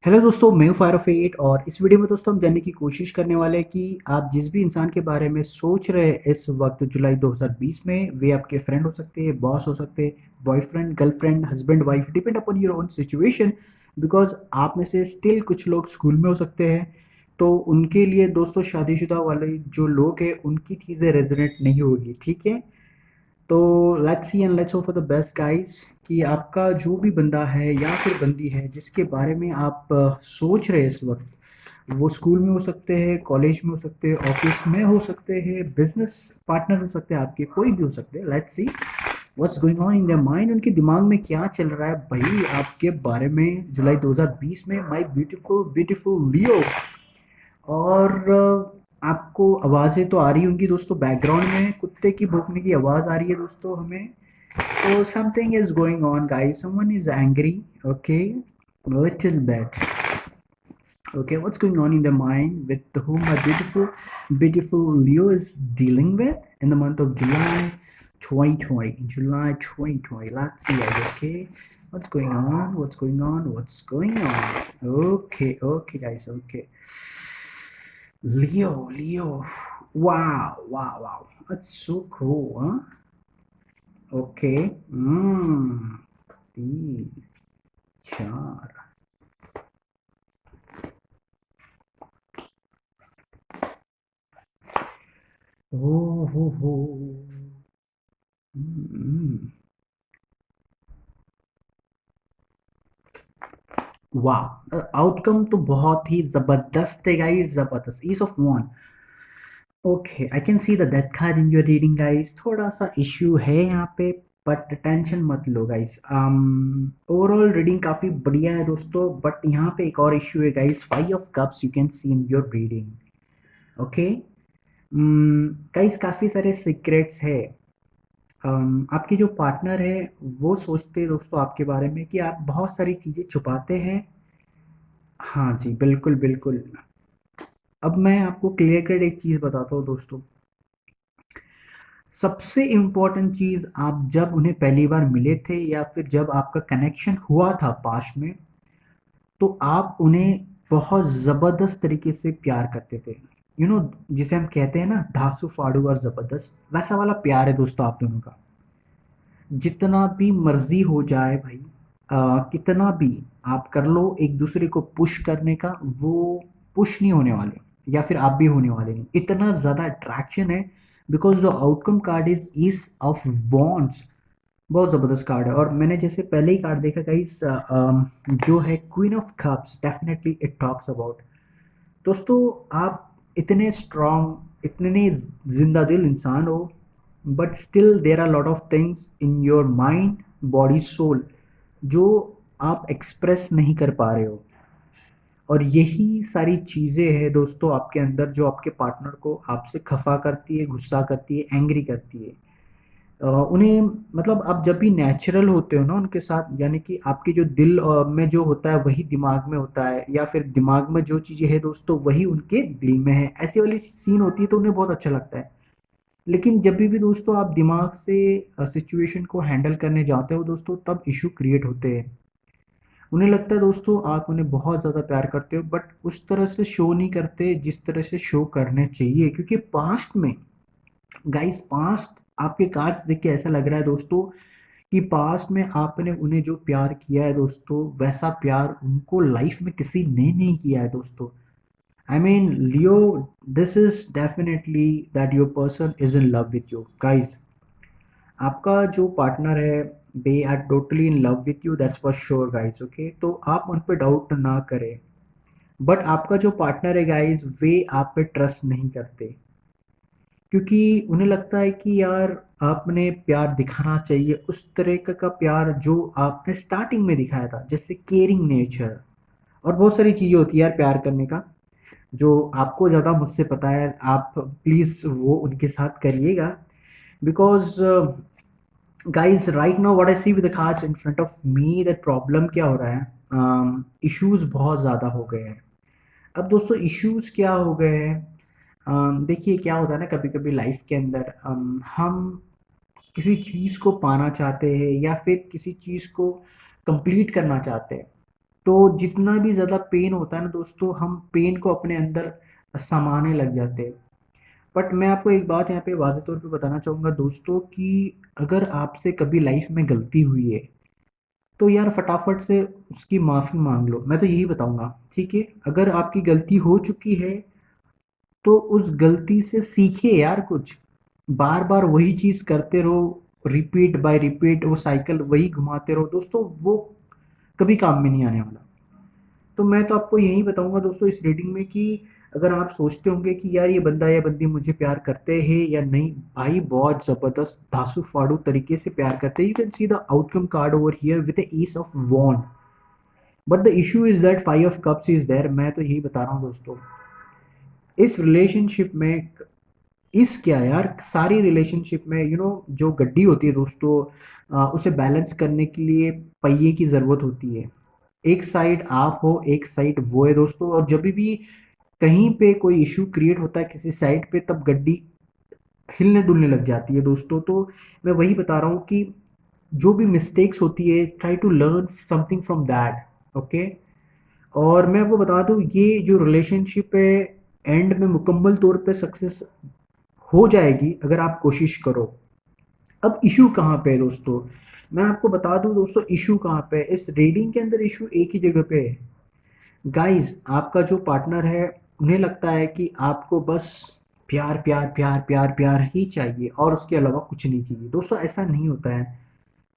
Hello दोस्तों, मैं हूं फायर ऑफ एट और इस वीडियो में दोस्तों हम जानने की कोशिश करने वाले हैं कि आप जिस भी इंसान के बारे में सोच रहे हैं इस वक्त जुलाई 2020 में, वे आपके फ्रेंड हो सकते हैं, बॉस हो सकते हैं, boyfriend, girlfriend, husband, wife, depend upon your own situation. Because आप में से स्टिल कुछ लोग स्कूल में हो सकते हैं, तो उनके लिए दोस्तों शादीशुदा वाले जो लोग हैं उनकी चीज़ें रेजोनेट नहीं होगी, ठीक है। तो let's see and let's hope for the best guys कि आपका जो भी बंदा है या फिर बंदी है जिसके बारे में आप सोच रहे हैं इस वक्त, वो स्कूल में हो सकते हैं, कॉलेज में हो सकते हैं, ऑफिस में हो सकते हैं, बिजनेस पार्टनर हो सकते हैं, आपके कोई भी हो सकते हैं। Let's see what's going on in their mind, उनके दिमाग में क्या चल रहा है भाई आपके बारे में जुलाई 2020 में, माय ब्यूटीफुल ब्यूटीफुल लियो। और आपको आवाज़ें तो आ रही होंगी दोस्तों, बैकग्राउंड में कुत्ते की भौंकने की आवाज़ आ रही है दोस्तों हमें। तो something is going on guys, someone is angry, okay, little bit. Okay, what's going on in the mind with whom a beautiful Leo is dealing with in the month of July 2020? July 2020. Let's see, guys. Okay, what's going on? What's going on? What's going on? Okay, okay, guys. Okay, Leo. Wow, wow, wow. That's so cool, huh? Okay. तीन, चार. Oh, ho, ho. Mm. वाह, outcome तो बहुत ही जबरदस्त है guys, जबरदस्त। Ace of wand. Okay, I can see the death card in your reading guys. थोड़ा सा इश्यू है यहाँ पे, बट टेंशन मत लो गाइस। ओवरऑल रीडिंग काफी बढ़िया है दोस्तों, बट यहाँ पे एक और इश्यू है guys. Five of cups you can C in your reading. Okay guys, काफी सारे सीक्रेट्स है। आपके जो पार्टनर है वो सोचते हैं दोस्तों आपके बारे में कि आप बहुत सारी चीजें छुपाते हैं। हाँ जी, बिल्कुल बिल्कुल। अब मैं आपको क्लियर कट एक चीज़ बताता हूँ दोस्तों। सबसे इम्पोर्टेंट चीज़, आप जब उन्हें पहली बार मिले थे या फिर जब आपका कनेक्शन हुआ था पास्ट में, तो आप उन्हें बहुत ज़बरदस्त तरीके से प्यार करते थे। जिसे हम कहते हैं ना, धांसू फाड़ू और ज़बरदस्त, वैसा वाला प्यार है दोस्तों आप दोनों का। जितना भी मर्जी हो जाए भाई, कितना भी आप कर लो एक दूसरे को पुश करने का, वो पुश नहीं होने वाले, या फिर आप भी होने वाले नहीं। इतना ज़्यादा अट्रैक्शन है, बिकॉज जो outcome card is is of wants. बहुत ज़बरदस्त कार्ड है। और मैंने जैसे पहले ही कार्ड देखा गाइस, जो है queen of cups, definitely it talks about, दोस्तों आप इतने स्ट्रांग, इतने जिंदा दिल इंसान हो, but still there are lot of things in your mind, body, soul, जो आप एक्सप्रेस नहीं कर पा रहे हो। और यही सारी चीज़ें हैं दोस्तों आपके अंदर, जो आपके पार्टनर को आपसे खफा करती है, गुस्सा करती है, एंग्री करती है। उन्हें, मतलब आप जब भी नेचुरल होते हो ना उनके साथ, यानी कि आपके जो दिल में जो होता है वही दिमाग में होता है, या फिर दिमाग में जो चीज़ें हैं दोस्तों वही उनके दिल में है, ऐसी वाली सीन होती है, तो उन्हें बहुत अच्छा लगता है। लेकिन जब भी दोस्तों आप दिमाग से सिचुएशन को हैंडल करने जाते हो दोस्तों, तब इशू क्रिएट होते हैं। उन्हें लगता है दोस्तों आप उन्हें बहुत ज़्यादा प्यार करते हो, बट उस तरह से शो नहीं करते जिस तरह से शो करने चाहिए, क्योंकि पास्ट में, गाइस, पास्ट आपके कार्ड्स देख के ऐसा लग रहा है दोस्तों कि पास्ट में आपने उन्हें जो प्यार किया है दोस्तों, वैसा प्यार उनको लाइफ में किसी ने नहीं किया है दोस्तों। I mean Leo, this is definitely that your person is in love with you guys. आपका जो पार्टनर है, they are totally in love with you, that's for sure guys. Okay, तो आप उन पर डाउट ना करें। बट आपका जो पार्टनर है गाइस, वे आप पे ट्रस्ट नहीं करते, क्योंकि उन्हें लगता है कि यार आपने प्यार दिखाना चाहिए उस तरह का प्यार जो आपने स्टार्टिंग में दिखाया था, जैसे केयरिंग नेचर। और बहुत सारी चीज़ें होती है यार प्यार करने का, जो आपको ज़्यादा मुझसे पता है। आप प्लीज़ वो उनके साथ करिएगा, because guys right now what I see with the cards in front of me, that problem क्या हो रहा है, इश्यूज बहुत ज़्यादा हो गए हैं। अब दोस्तों इश्यूज क्या हो गए हैं, देखिए क्या होता है ना, कभी कभी लाइफ के अंदर हम किसी चीज़ को पाना चाहते हैं या फिर किसी चीज़ को कंप्लीट करना चाहते हैं, तो जितना भी ज़्यादा पेन होता है ना दोस्तों, हम पेन को अपने अंदर समाने लग जाते हैं। बट मैं आपको एक बात यहाँ पे वाज़ेह तौर पे बताना चाहूँगा दोस्तों कि अगर आपसे कभी लाइफ में गलती हुई है, तो यार फटाफट से उसकी माफ़ी माँग लो। मैं तो यही बताऊँगा, ठीक है? अगर आपकी गलती हो चुकी है, तो उस गलती से सीखिए यार कुछ। बार-बार वही चीज़ करते रहो, रिपीट बाय रिपीट वो साइकिल वही घुमाते रहो दोस्तों, वो कभी काम में नहीं आने वाला। तो मैं तो आपको यही बताऊँगा दोस्तों इस रीडिंग में कि अगर आप सोचते होंगे कि यार ये बंदा या बंदी मुझे प्यार करते हैं या नहीं, भाई बहुत ज़बरदस्त धांसू-फाड़ू तरीके से प्यार करते हैं। You can see the outcome card over here with the ace of wand. But the issue is that 5 of cups is there. मैं तो यही बता रहा हूँ दोस्तों, इस रिलेशनशिप में इस क्या यार, सारी रिलेशनशिप में जो गड्डी होती है दोस्तों, उसे बैलेंस करने के लिए पहिए की ज़रूरत होती है। एक साइड आप हो, एक साइड वो है दोस्तों, और जब भी कहीं पे कोई इश्यू क्रिएट होता है किसी साइड पे, तब गड्डी हिलने डुलने लग जाती है दोस्तों। तो मैं वही बता रहा हूँ कि जो भी मिस्टेक्स होती है, try to learn something from that, okay. और मैं आपको बता दूँ, ये जो रिलेशनशिप है एंड में मुकम्मल तौर पे सक्सेस हो जाएगी अगर आप कोशिश करो। अब इशू कहाँ पे है दोस्तों? मैं आपको बता दूं दोस्तों, इशू कहाँ पे है। इस रीडिंग के अंदर इशू एक ही जगह पे है। गाइस, आपका जो पार्टनर है, उन्हें लगता है कि आपको बस प्यार प्यार प्यार प्यार प्यार ही चाहिए और उसके अलावा कुछ नहीं चाहिए। दोस्तों ऐसा नहीं होता है।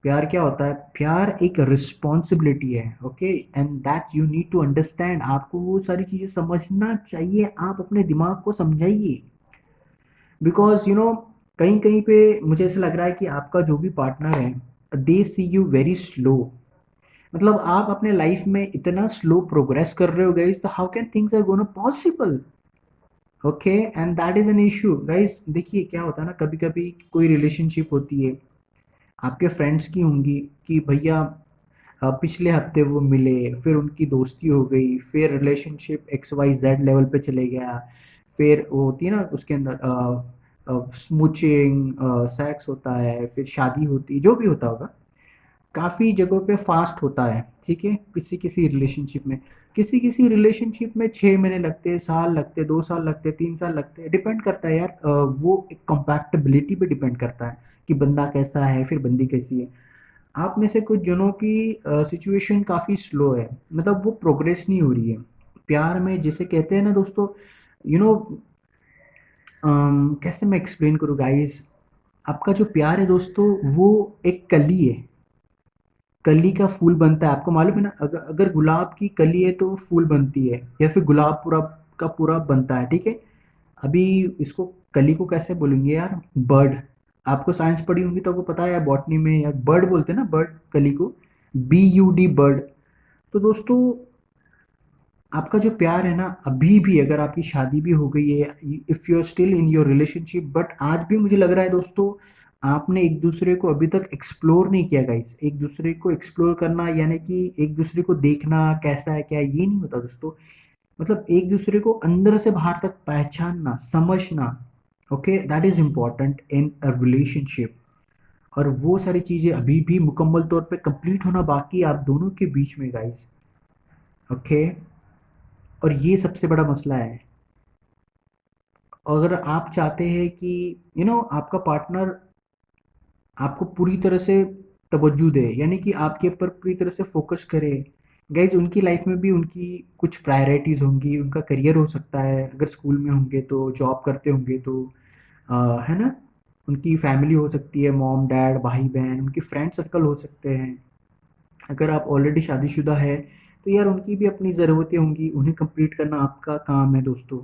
प्यार क्या होता है? प्यार एक रिस्पॉन्सिबिलिटी है, okay, and that you need to understand. आपको वो सारी चीज़ें समझना चाहिए, आप अपने दिमाग को समझाइए। बिकॉज कहीं कहीं पे मुझे ऐसा लग रहा है कि आपका जो भी पार्टनर है, दे सी यू वेरी स्लो। मतलब आप अपने लाइफ में इतना स्लो प्रोग्रेस कर रहे हो गाइस, तो how can things are gonna possible? Okay, and that is an issue guys. देखिए क्या होता है ना, कभी कभी कोई रिलेशनशिप होती है, आपके फ्रेंड्स की होंगी कि भैया पिछले हफ्ते वो मिले, फिर उनकी दोस्ती हो गई, फिर relationship X Y Z level पे चले गया, फिर वो होती है ना उसके अंदर स्मूचिंग, सेक्स होता है, फिर शादी होती है, जो भी होता होगा। काफ़ी जगहों पे फास्ट होता है, ठीक है, किसी किसी रिलेशनशिप में। किसी किसी रिलेशनशिप में 6 महीने लगते हैं, साल लगते हैं, 2 साल लगते हैं, 3 साल लगते हैं, डिपेंड करता है यार। वो एक कंपैक्टिबिलिटी पे डिपेंड करता है कि बंदा कैसा है, फिर बंदी कैसी है। आप में से कुछ जनों की सिचुएशन काफ़ी स्लो है, मतलब वो प्रोग्रेस नहीं हो रही है प्यार में, जिसे कहते हैं ना दोस्तों, यू नो कैसे मैं एक्सप्लेन करूँ गाइस। आपका जो प्यार है दोस्तों, वो एक कली है। कली का फूल बनता है, आपको मालूम है ना? अगर अगर गुलाब की कली है तो वो फूल बनती है, या फिर गुलाब पूरा का पूरा बनता है, ठीक है। अभी इसको कली को कैसे बोलेंगे यार? बर्ड। आपको साइंस पढ़ी होंगी तो आपको पता है, या बॉटनी में, या बर्ड बोलते हैं ना, बर्ड कली को, BUD बर्ड। तो दोस्तों, आपका जो प्यार है ना, अभी भी अगर आपकी शादी भी हो गई है, if you are still in your relationship, but आज भी मुझे लग रहा है दोस्तों, आपने एक दूसरे को अभी तक एक्सप्लोर नहीं किया गाइस। एक दूसरे को एक्सप्लोर करना यानी कि एक दूसरे को देखना कैसा है क्या है, ये नहीं होता दोस्तों। मतलब एक दूसरे को अंदर से बाहर तक पहचानना, समझना, okay, that is important in a relationship. और वो सारी चीज़ें अभी भी मुकम्मल तौर पे कंप्लीट होना बाकी है आप दोनों के बीच में गाइस, ओके। और ये सबसे बड़ा मसला है। अगर आप चाहते हैं कि आपका पार्टनर आपको पूरी तरह से तवज्जो दे, यानी कि आपके ऊपर पूरी तरह से फोकस करे, गाइज उनकी लाइफ में भी उनकी कुछ प्रायोरिटीज़ होंगी, उनका करियर हो सकता है, अगर स्कूल में होंगे तो, जॉब करते होंगे तो, है ना? उनकी फैमिली हो सकती है, मॉम डैड भाई बहन, उनके फ्रेंड सर्कल हो सकते हैं। अगर आप ऑलरेडी शादीशुदा है, तो यार उनकी भी अपनी ज़रूरतें होंगी, उन्हें कंप्लीट करना आपका काम है दोस्तों।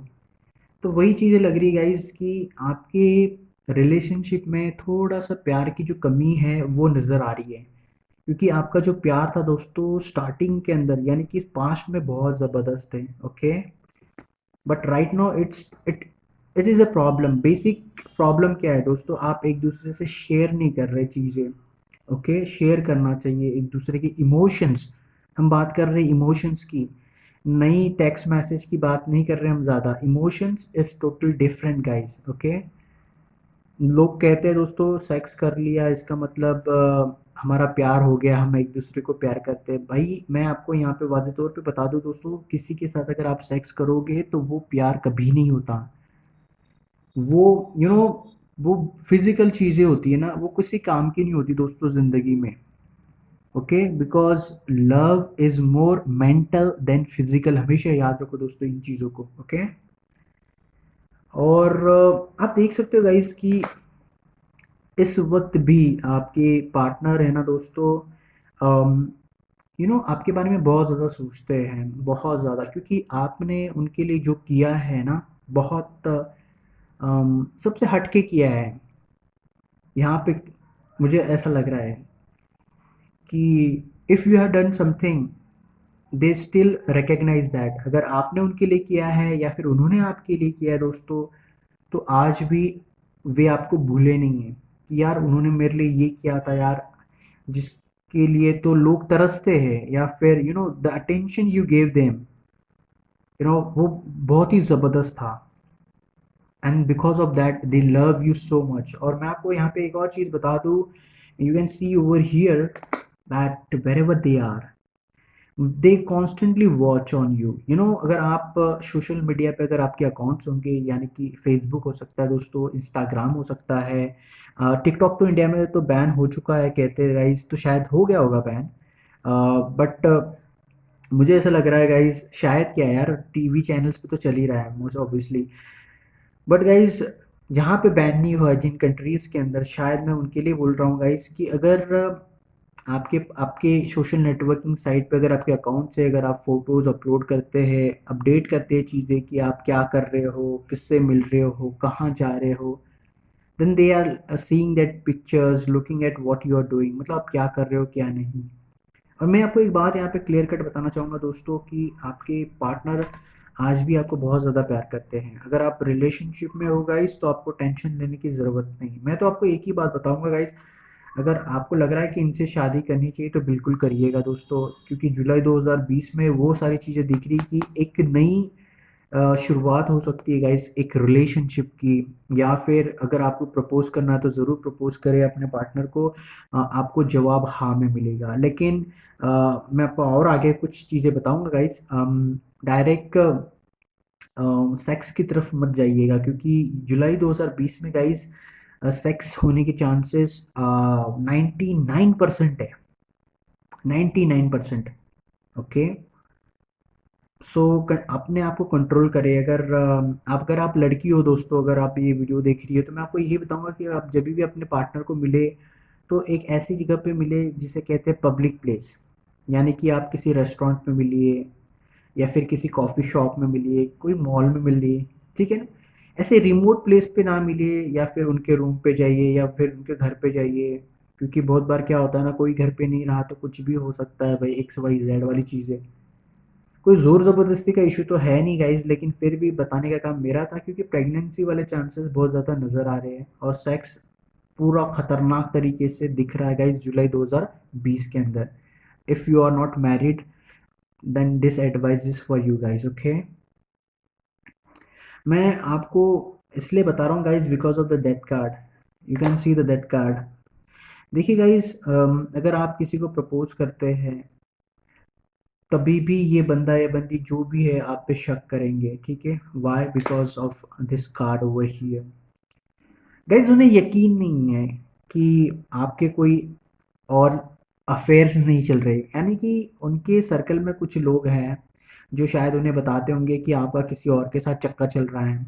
तो वही चीज़ें लग रही है गाइस कि आपके रिलेशनशिप में थोड़ा-सा प्यार की जो कमी है वो नज़र आ रही है। क्योंकि आपका जो प्यार था दोस्तों स्टार्टिंग के अंदर, यानी कि पास्ट में बहुत ज़बरदस्त है, okay? But right now it is a problem. Basic problem क्या है दोस्तों? आप एक दूसरे से शेयर नहीं कर रहे चीज़ें, ओके? शेयर करना चाहिए एक दूसरे के इमोशंस। हम बात कर रहे हैं इमोशंस की, नई टेक्स्ट मैसेज की बात नहीं कर रहे हम ज़्यादा। Emotions is total different guys, okay. लोग कहते हैं दोस्तों सेक्स कर लिया इसका मतलब हमारा प्यार हो गया, हम एक दूसरे को प्यार करते हैं। भाई मैं आपको यहाँ पे वाज़ेह तौर पे बता दूँ दोस्तों, किसी के साथ अगर आप सेक्स करोगे तो वो प्यार कभी नहीं होता। वो यू you नो know, वो फिजिकल चीज़ें होती है ना, वो किसी काम की नहीं होती दोस्तों ज़िंदगी में। Okay, because love is more mental than physical, हमेशा याद रखो दोस्तों इन चीज़ों को। ओके, और आप देख सकते हो गाइस कि इस वक्त भी आपके पार्टनर है ना दोस्तों, आपके बारे में बहुत ज़्यादा सोचते हैं, बहुत ज़्यादा, क्योंकि आपने उनके लिए जो किया है ना, बहुत सबसे हटके किया है यहाँ पे। मुझे ऐसा लग रहा है कि if you have done something, they still recognise that. अगर आपने उनके लिए किया है या फिर उन्होंने आपके लिए किया है दोस्तों, तो आज भी वे आपको भूले नहीं हैं कि यार उन्होंने मेरे लिए ये किया था यार, जिसके लिए तो लोग तरसते हैं, या फिर the attention you gave them, वो बहुत ही ज़बरदस्त था। And because of that they love you so much. और मैं आपको यहाँ पे एक और चीज़ बता दूँ, you can see over here that wherever they are, they constantly watch on you. अगर आप सोशल मीडिया पे अगर आपके अकाउंट्स होंगे, यानी कि फेसबुक हो सकता है दोस्तों, इंस्टाग्राम हो सकता है, टिकटॉक तो इंडिया में तो बैन हो चुका है कहते हैं गाइज, तो शायद हो गया होगा बैन, बट मुझे ऐसा लग रहा है गाइज, शायद क्या है यार, टीवी चैनल्स पे तो चल ही रहा है मोस्ट ऑब्वियसली। बट गाइज जहाँ पे बैन नहीं हुआ है, जिन कंट्रीज़ के अंदर, शायद मैं उनके लिए बोल रहा हूँ गाइज कि अगर आपके आपके सोशल नेटवर्किंग साइट पे अगर आपके अकाउंट से अगर आप फोटोज़ अपलोड करते हैं, अपडेट करते हैं चीज़ें कि आप क्या कर रहे हो, किससे मिल रहे हो, कहाँ जा रहे हो, then they are seeing that pictures, looking at what you are doing, मतलब आप क्या कर रहे हो क्या नहीं। और मैं आपको एक बात यहाँ पे क्लियर कट बताना चाहूँगा दोस्तों कि आपके पार्टनर आज भी आपको बहुत ज़्यादा प्यार करते हैं। अगर आप रिलेशनशिप में हो गाइस, तो आपको टेंशन लेने की ज़रूरत नहीं। मैं तो आपको एक ही बात बताऊँगा गाइस, अगर आपको लग रहा है कि इनसे शादी करनी चाहिए तो बिल्कुल करिएगा दोस्तों, क्योंकि जुलाई 2020 में वो सारी चीज़ें दिख रही कि एक नई शुरुआत हो सकती है गाइस एक रिलेशनशिप की। या फिर अगर आपको प्रपोज करना है तो ज़रूर प्रपोज करें अपने पार्टनर को, आपको जवाब हाँ में मिलेगा। लेकिन मैं आपको और आगे कुछ चीज़ें बताऊंगा गाइस, डायरेक्ट सेक्स की तरफ मत जाइएगा, क्योंकि जुलाई 2020 में गाइस सेक्स होने के चांसेस 99% है, 99%। ओके, सो अपने आप को कंट्रोल करें। अगर आप लड़की हो दोस्तों, अगर आप ये वीडियो देख रही हो, तो मैं आपको यही बताऊंगा कि आप जब भी अपने पार्टनर को मिले, तो एक ऐसी जगह पे मिले जिसे कहते हैं पब्लिक प्लेस, यानी कि आप किसी रेस्टोरेंट में मिलिए, या फिर किसी कॉफ़ी शॉप में मिलिए, कोई मॉल में मिलिए, ठीक है ना। ऐसे रिमोट प्लेस पे ना मिलिए, या फिर उनके रूम पे जाइए, या फिर उनके घर पे जाइए, क्योंकि बहुत बार क्या होता है ना, कोई घर पे नहीं रहा तो कुछ भी हो सकता है भाई, एक्स वाई जेड वाली चीज़ें। कोई ज़ोर ज़बरदस्ती का इशू तो है नहीं गाइज, लेकिन फिर भी बताने का काम मेरा था, क्योंकि प्रेगनेंसी वाले चांसेस बहुत ज़्यादा नज़र आ रहे हैं, और सेक्स पूरा खतरनाक तरीके से दिख रहा है गाइज जुलाई 2020 के अंदर। If you are not married, then this advice is for you guys. Okay, मैं आपको इसलिए बता रहा हूँ guys because of the death card, you can see the death card. देखिए गाइज, अगर आप किसी को प्रपोज करते हैं, तभी भी ये बंदा या बंदी जो भी है आप पे शक करेंगे, ठीक है। Why? Because of this card over here. Guys उन्हें यकीन नहीं है कि आपके कोई और अफेयर्स नहीं चल रहे, यानी कि उनके सर्कल में कुछ लोग हैं जो शायद उन्हें बताते होंगे कि आपका किसी और के साथ चक्कर चल रहा है,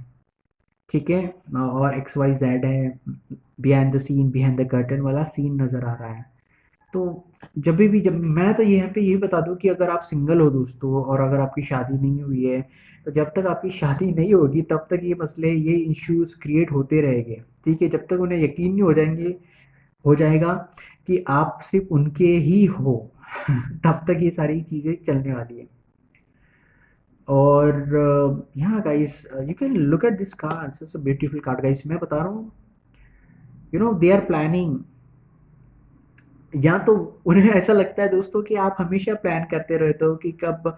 ठीक है, और एक्स वाई जेड है, behind the scene, behind the curtain वाला सीन नज़र आ रहा है। तो जब मैं तो यहाँ पे यही बता दूं कि अगर आप सिंगल हो दोस्तों, और अगर आपकी शादी नहीं हुई है, तो जब तक आपकी शादी नहीं होगी तब तक ये मसले, ये इश्यूज क्रिएट होते रहेंगे, ठीक है। जब तक उन्हें यकीन नहीं हो जाएगा कि आप सिर्फ उनके ही हो तब तक ये सारी चीज़ें चलने वाली है। और यहाँ guys, you can look at this card, it's a beautiful card guys, मैं बता रहा हूँ, दे आर प्लानिंग। या तो उन्हें ऐसा लगता है दोस्तों कि आप हमेशा प्लान करते रहते हो कि कब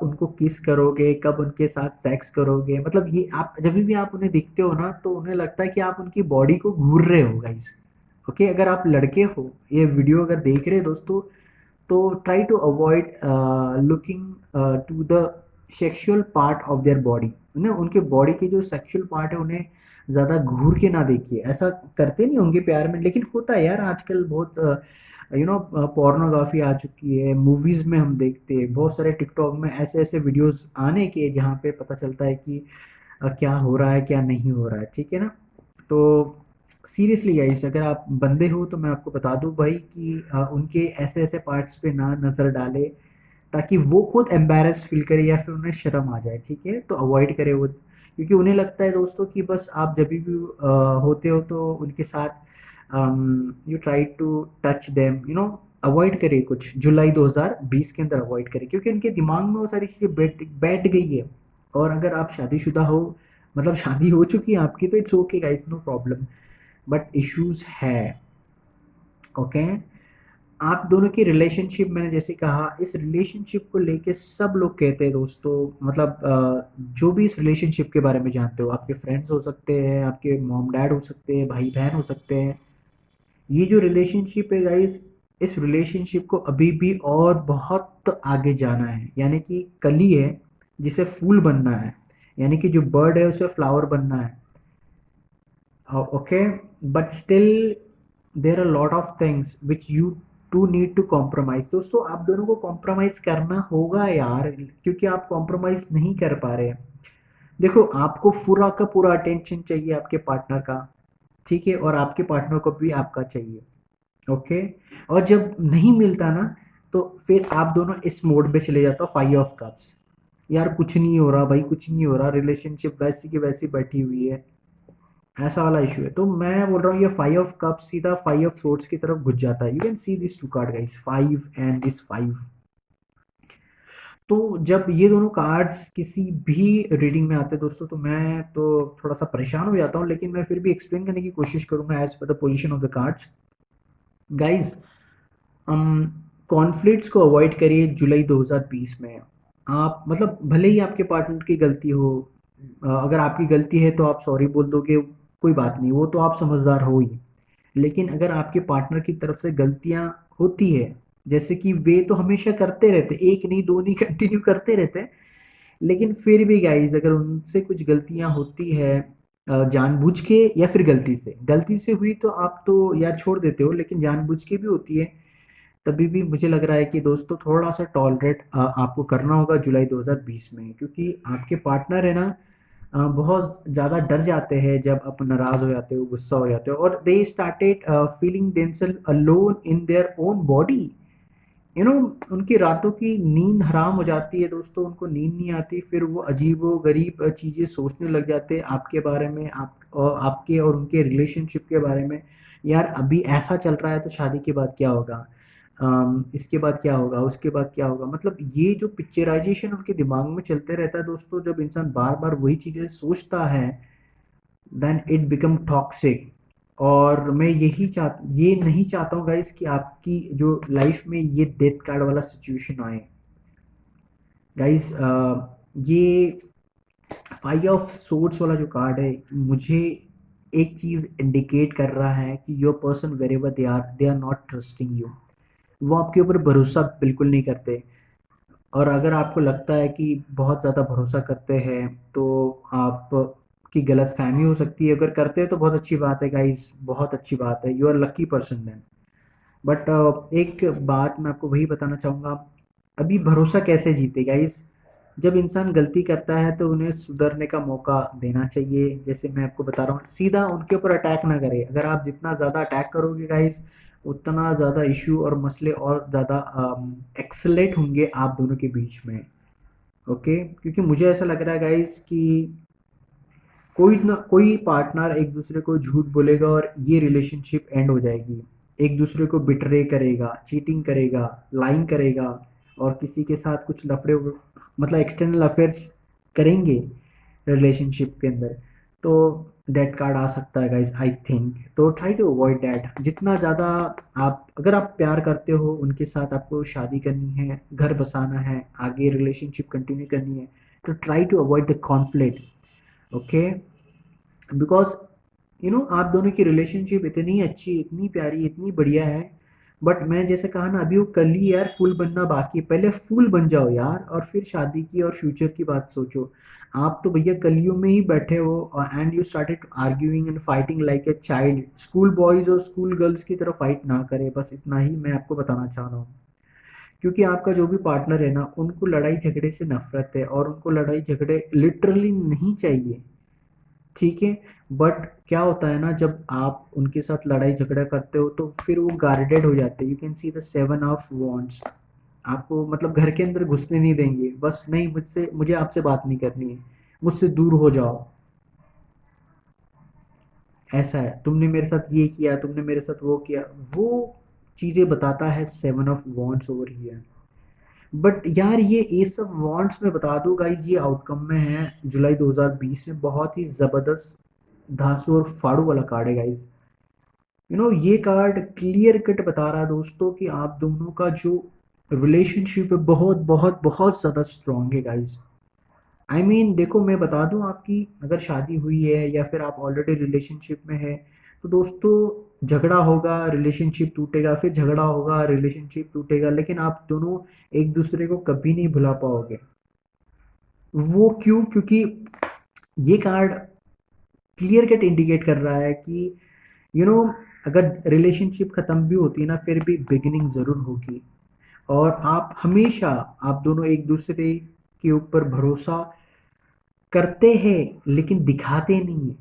उनको किस करोगे, कब उनके साथ सेक्स करोगे, मतलब ये आप जब भी आप उन्हें दिखते हो ना, तो उन्हें लगता है कि आप उनकी बॉडी को घूर रहे हो गाइस। ओके, अगर आप लड़के हो, ये वीडियो अगर देख रहे हैं दोस्तों, तो try to avoid looking to the sexual part of their body, ना उनके बॉडी के जो सेक्सुअल पार्ट है उन्हें ज़्यादा घूर के ना देखिए। ऐसा करते नहीं होंगे प्यार में, लेकिन होता है यार आजकल बहुत पोर्नोग्राफी आ चुकी है, मूवीज़ में हम देखते हैं, बहुत सारे टिकटॉक में ऐसे ऐसे वीडियोस आने के जहाँ पे पता चलता है कि क्या हो रहा है क्या नहीं हो रहा है, ठीक है ना। तो सीरियसली गाइस, अगर आप बंदे हो तो मैं आपको बता दूं भाई कि उनके ऐसे ऐसे पार्ट्स पे ना नज़र डाले, ताकि वो खुद एम्बैरेस फील करे या फिर उन्हें शर्म आ जाए, ठीक है। तो अवॉइड करे वो, क्योंकि उन्हें लगता है दोस्तों कि बस आप जब भी होते हो तो उनके साथ you try to touch them, avoid करे, कुछ जुलाई 2020 के अंदर अवॉइड करे, क्योंकि उनके दिमाग में वो सारी चीज़ें बैठ बैठ गई है। और अगर आप शादीशुदा हो, मतलब शादी हो चुकी है आपकी, तो it's okay guys, no problem, but issues है। ओके, आप दोनों की रिलेशनशिप, मैंने जैसे कहा, इस रिलेशनशिप को लेके सब लोग कहते हैं दोस्तों, मतलब जो भी इस रिलेशनशिप के बारे में जानते हो, आपके फ्रेंड्स हो सकते हैं, आपके मॉम डैड हो सकते हैं, भाई बहन हो सकते हैं, ये जो रिलेशनशिप है गाइस, इस रिलेशनशिप को अभी भी और बहुत आगे जाना है, यानी कि कली है जिसे फूल बनना है, यानी कि जो बर्ड है उसे फ्लावर बनना है। Okay, but still there are lot of things which you two need to compromise. दोस्तों आप दोनों को कॉम्प्रोमाइज करना होगा यार, क्योंकि आप कॉम्प्रोमाइज नहीं कर पा रहे हैं। देखो, आपको पूरा का पूरा अटेंशन चाहिए आपके पार्टनर का, ठीक है, और आपके पार्टनर को भी आपका चाहिए। ओके, और जब नहीं मिलता ना, तो फिर आप दोनों इस मोड पे चले जाते हो, 5 ऑफ कप्स, यार कुछ नहीं हो रहा भाई, कुछ नहीं हो रहा, रिलेशनशिप वैसी की वैसी बैठी हुई है, ऐसा वाला इशू है। तो मैं बोल रहा हूँ ये 5 ऑफ कप सीधा 5 ऑफ सोर्ट्स की तरफ घुस जाता है। You can see this 2 card guys, 5 and this 5। तो जब ये दोनों कार्ड्स किसी भी रीडिंग में आते हैं दोस्तों, तो मैं तो थोड़ा सा परेशान हो जाता हूँ, लेकिन मैं फिर भी एक्सप्लेन करने की कोशिश करूंगा as per the position of the cards. Guys, conflicts को अवॉइड करिए जुलाई 2020 में। आप, मतलब भले ही आपके पार्टनर की गलती हो, अगर आपकी गलती है तो आप सॉरी बोल दोगे, कोई बात नहीं, वो तो आप समझदार हो ही। लेकिन अगर आपके पार्टनर की तरफ से गलतियां होती है, जैसे कि वे तो हमेशा करते रहते, एक नहीं दो नहीं, कंटिन्यू करते रहते हैं, लेकिन फिर भी गाइज अगर उनसे कुछ गलतियां होती है, जानबूझ के या फिर गलती से हुई तो आप तो यार छोड़ देते हो, लेकिन जानबूझ के भी होती है, तभी भी मुझे लग रहा है कि दोस्तों थोड़ा सा टॉलरेट आपको करना होगा जुलाई 2020 में, क्योंकि आपके पार्टनर है ना, बहुत ज़्यादा डर जाते हैं जब आप नाराज़ हो जाते हो, गुस्सा हो जाते हो, और they started feeling themselves alone in their own body. उनकी रातों की नींद हराम हो जाती है दोस्तों, उनको नींद नहीं आती, फिर वो अजीबो गरीब चीज़ें सोचने लग जाते हैं आपके बारे में, आपके और उनके रिलेशनशिप के बारे में। यार अभी ऐसा चल रहा है तो शादी के बाद क्या होगा, इसके बाद क्या होगा, उसके बाद क्या होगा, मतलब ये जो पिक्चराइजेशन उनके दिमाग में चलते रहता है दोस्तों, जब इंसान बार बार वही चीज़ें सोचता है, देन इट बिकम टॉक्सिक। और मैं ये नहीं चाहता हूँ गाइस कि आपकी जो लाइफ में ये डेथ कार्ड वाला सिचुएशन आए गाइस। ये 5 ऑफ सोर्ड्स वाला जो कार्ड है, मुझे एक चीज़ इंडिकेट कर रहा है कि your person wherever they are not trusting you, वो आपके ऊपर भरोसा बिल्कुल नहीं करते। और अगर आपको लगता है कि बहुत ज़्यादा भरोसा करते हैं, तो आप की गलत फहमी हो सकती है, अगर करते हैं तो बहुत अच्छी बात है गाइस, बहुत अच्छी बात है, you are lucky person then. But एक बात मैं आपको वही बताना चाहूँगा, अभी भरोसा कैसे जीते गाइस, जब इंसान गलती करता है तो उन्हें सुधरने का मौका देना चाहिए। जैसे मैं आपको बता रहा हूँ, सीधा उनके ऊपर अटैक ना करें, अगर आप जितना ज़्यादा अटैक करोगे गाइस, उतना ज़्यादा इशू और मसले और ज़्यादा एक्सलेट होंगे आप दोनों के बीच में। ओके, क्योंकि मुझे ऐसा लग रहा है गाइस कि कोई ना कोई पार्टनर एक दूसरे को झूठ बोलेगा और ये रिलेशनशिप एंड हो जाएगी, एक दूसरे को बिट्रे करेगा, चीटिंग करेगा, लाइंग करेगा, और किसी के साथ कुछ लफड़े, मतलब एक्सटर्नल अफेयर्स करेंगे रिलेशनशिप के अंदर। तो डेट कार्ड आ सकता है गाइस, आई थिंक, तो ट्राई टू अवॉइड डैट जितना ज़्यादा। आप, अगर आप प्यार करते हो उनके साथ, आपको शादी करनी है, घर बसाना है, आगे रिलेशनशिप कंटिन्यू करनी है, तो try to avoid the conflict. Okay, because आप दोनों की रिलेशनशिप इतनी अच्छी, इतनी प्यारी, इतनी बढ़िया है, बट मैं जैसे कहा ना अभी वो कली यार फूल बनना बाकी है। पहले फूल बन जाओ यार और फिर शादी की और फ्यूचर की बात सोचो। आप तो भैया कलियों में ही बैठे हो and you started arguing and fighting like a child. School boys और स्कूल गर्ल्स की तरह फाइट ना करे, बस इतना ही मैं आपको बताना चाह रहा हूँ। क्योंकि आपका जो भी पार्टनर है ना, उनको लड़ाई झगड़े से नफरत है और उनको लड़ाई झगड़े लिटरली नहीं चाहिए, ठीक है। बट क्या होता है ना, जब आप उनके साथ लड़ाई झगड़ा करते हो तो फिर वो गार्डेड हो जाते हैं। You can see the seven of wants. आपको मतलब घर के अंदर घुसने नहीं देंगे, बस नहीं मुझे आपसे बात नहीं करनी है, मुझसे दूर हो जाओ। ऐसा है, तुमने मेरे साथ ये किया, तुमने मेरे साथ वो किया, वो चीजें बताता है seven of wants over here. But यार ये एस ऑफ वॉन्ट्स में बता दूं गाइज, ये आउटकम में है जुलाई 2020 में, बहुत ही जबरदस्त धांसू और फाड़ू वाला कार्ड है गाइज। ये कार्ड क्लियर कट बता रहा है दोस्तों कि आप दोनों का जो रिलेशनशिप है बहुत बहुत बहुत ज़्यादा स्ट्रांग है गाइज। देखो मैं बता दूं, आपकी अगर शादी हुई है या फिर आप ऑलरेडी रिलेशनशिप में है, तो दोस्तों झगड़ा होगा, रिलेशनशिप टूटेगा, फिर झगड़ा होगा, रिलेशनशिप टूटेगा, लेकिन आप दोनों एक दूसरे को कभी नहीं भुला पाओगे। वो क्यों? क्योंकि ये कार्ड क्लियर कट इंडिकेट कर रहा है कि यू नो अगर रिलेशनशिप खत्म भी होती है ना, फिर भी बिगिनिंग जरूर होगी। और आप हमेशा, आप दोनों एक दूसरे के ऊपर भरोसा करते हैं लेकिन दिखाते नहीं है।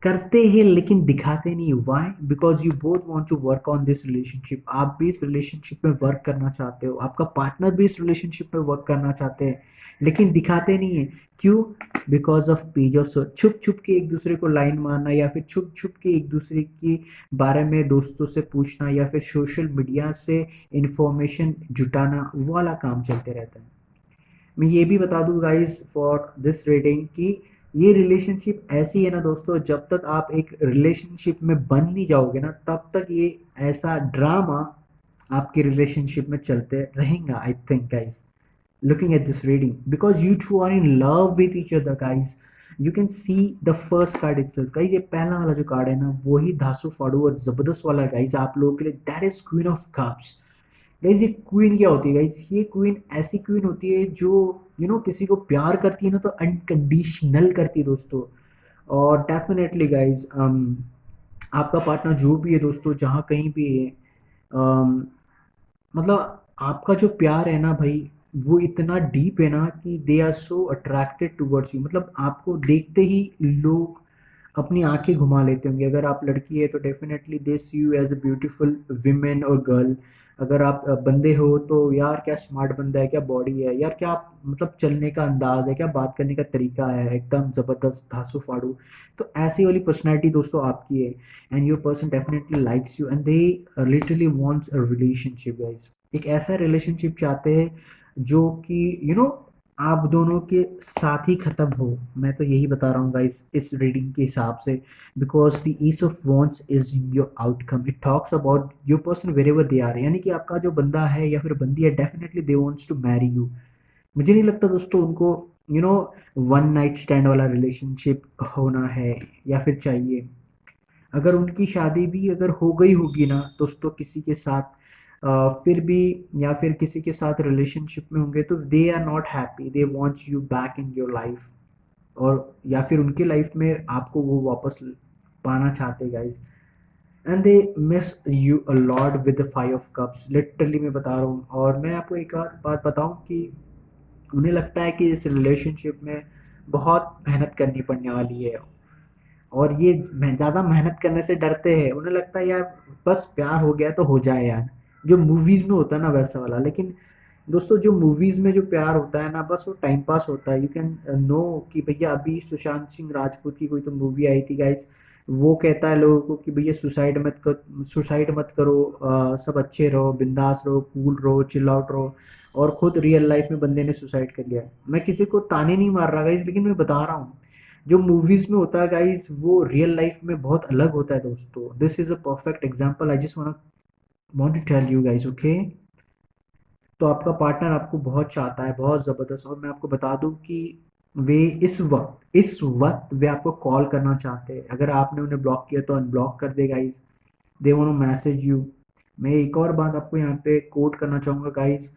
करते हैं लेकिन दिखाते नहीं। Why? Because you both want to work on this relationship. आप भी इस रिलेशनशिप में वर्क करना चाहते हो, आपका पार्टनर भी इस रिलेशनशिप में वर्क करना चाहते हैं, लेकिन दिखाते नहीं है। क्यों? बिकॉज ऑफ पेज ऑफ सो छुप छुप के एक दूसरे को लाइन मारना, या फिर छुप छुप के एक दूसरे के बारे में दोस्तों से पूछना, या फिर सोशल मीडिया से इंफॉर्मेशन जुटाना, वो वाला काम चलते रहता है। मैं ये भी बता दूं गाइस फॉर दिस रीडिंग कि ये रिलेशनशिप ऐसी है ना दोस्तों, जब तक आप एक रिलेशनशिप में बन नहीं जाओगे ना, तब तक ये ऐसा ड्रामा आपकी रिलेशनशिप में चलते रहेगा। I think guys, looking at this reading, because you two are in love with each other guys, you can see the first card itself guys। ये पहला वाला जो कार्ड है ना, वही धासु फाड़ू और जबरदस्त वाला गाइस आप लोगों के लिए, that is queen of cups. Guys ये क्वीन क्या होती है गाइस? ये क्वीन ऐसी क्वीन होती है जो किसी को प्यार करती है ना, तो अनकंडीशनल करती है दोस्तों। और डेफिनेटली गाइस आपका पार्टनर जो भी है दोस्तों, जहाँ कहीं भी है, अम, मतलब आपका जो प्यार है ना भाई, वो इतना डीप है ना कि they are so attracted towards you. मतलब आपको देखते ही लोग अपनी आंखें घुमा लेते होंगे। अगर आप लड़की है तो definitely they see you as a beautiful women और गर्ल। अगर आप बंदे हो तो यार क्या स्मार्ट बंदा है, क्या बॉडी है यार, क्या मतलब चलने का अंदाज है, क्या बात करने का तरीका है, एकदम जबरदस्त धांसू फाड़ू। तो ऐसी वाली पर्सनैलिटी दोस्तों आपकी है, and your person definitely likes you and they literally wants a relationship guys. एक ऐसा रिलेशनशिप चाहते हैं जो कि आप दोनों के साथ ही खत्म हो। मैं तो यही बता रहा हूँ गाइस इस रीडिंग के हिसाब से, because the ace of wands is your outcome, it talks about your person wherever they are. यानी कि आपका जो बंदा है या फिर बंदी है, definitely they wants to marry you. मुझे नहीं लगता दोस्तों उनको you know one night stand वाला रिलेशनशिप होना है या फिर चाहिए। अगर उनकी शादी भी अगर हो गई होगी ना दोस्तों किसी के साथ, फिर भी, या फिर किसी के साथ रिलेशनशिप में होंगे, तो they are not happy, they want you back in your life. और या फिर उनके लाइफ में आपको वो वापस पाना चाहते guys, and they miss you a lot with the five of cups. Literally मैं बता रहा हूँ। और मैं आपको एक और बात बताऊँ कि उन्हें लगता है कि इस रिलेशनशिप में बहुत मेहनत करनी पड़ने वाली है, और ये ज़्यादा मेहनत करने से डरते हैं। उन्हें लगता है यार बस प्यार हो गया तो हो जाए यार, जो मूवीज़ में होता है ना वैसा वाला। लेकिन दोस्तों जो मूवीज़ में जो प्यार होता है ना, बस वो टाइम पास होता है। यू कैन नो कि भैया अभी सुशांत सिंह राजपूत की कोई तो मूवी आई थी गाइस, वो कहता है लोगों को कि भैया सुसाइड मत करो, सब अच्छे रहो, बिंदास रहो, कूल रहो, चिल आउट रहो। और खुद रियल लाइफ में बंदे ने सुसाइड कर लिया। मैं किसी को ताने नहीं मार रहा गाइस, लेकिन मैं बता रहा हूँ जो मूवीज में होता है गाइस, वो रियल लाइफ में बहुत अलग होता है दोस्तों। This is a perfect example, I just want to tell you guys, okay. तो आपका पार्टनर आपको बहुत चाहता है, बहुत ज़बरदस्त। और मैं आपको बता दूं कि वे इस वक्त वे आपको कॉल करना चाहते हैं। अगर आपने उन्हें ब्लॉक किया तो अनब्लॉक कर दे guys. They want to message you. मैं एक और बात आपको यहाँ पे कोट करना चाहूँगा गाइस।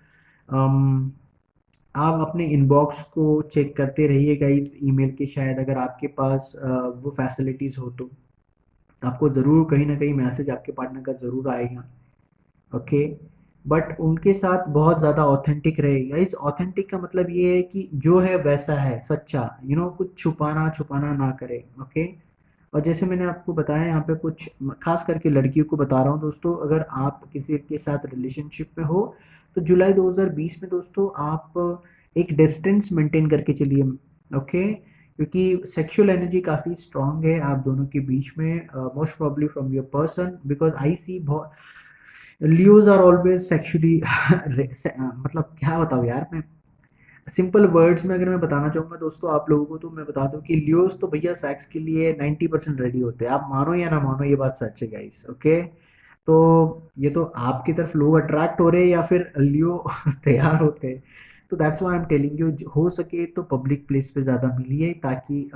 आप अपने इनबॉक्स को चेक करते रहिए गाइस ईमेल के, शायद अगर आपके पास वो फैसिलिटीज़ हो तो आपको ज़रूर कहीं ना कहीं मैसेज आपके पार्टनर का ज़रूर आएगा। ओके। बट उनके साथ बहुत ज़्यादा ऑथेंटिक रहेगा। इस ऑथेंटिक का मतलब ये है कि जो है वैसा है, सच्चा, कुछ छुपाना छुपाना ना करे। ओके। और जैसे मैंने आपको बताया यहाँ पे कुछ खास करके लड़कियों को बता रहा हूँ दोस्तों, अगर आप किसी के साथ रिलेशनशिप में हो तो जुलाई 2020 में दोस्तों आप एक डिस्टेंस मेंटेन करके चलिए। ओके। क्योंकि सेक्सुअल एनर्जी काफ़ी स्ट्रांग है आप दोनों के बीच में, most probably from your person, because I see बहुत लियोज आर ऑलवेज सेक्सुअली मतलब क्या बताऊँ यार मैं, सिंपल वर्ड्स में अगर मैं बताना चाहूँगा दोस्तों आप लोगों को, तो मैं बता दूं कि लियोस तो भैया सेक्स के लिए 90% रेडी होते हैं। आप मानो या ना मानो, ये बात सच है गाइस। ओके। तो ये तो आपकी तरफ लोग अट्रैक्ट हो रहे हैं या फिर लियो तैयार होते हैं। तो that's why I am telling you, हो सके तो पब्लिक प्लेस पे ज़्यादा मिलिए ताकि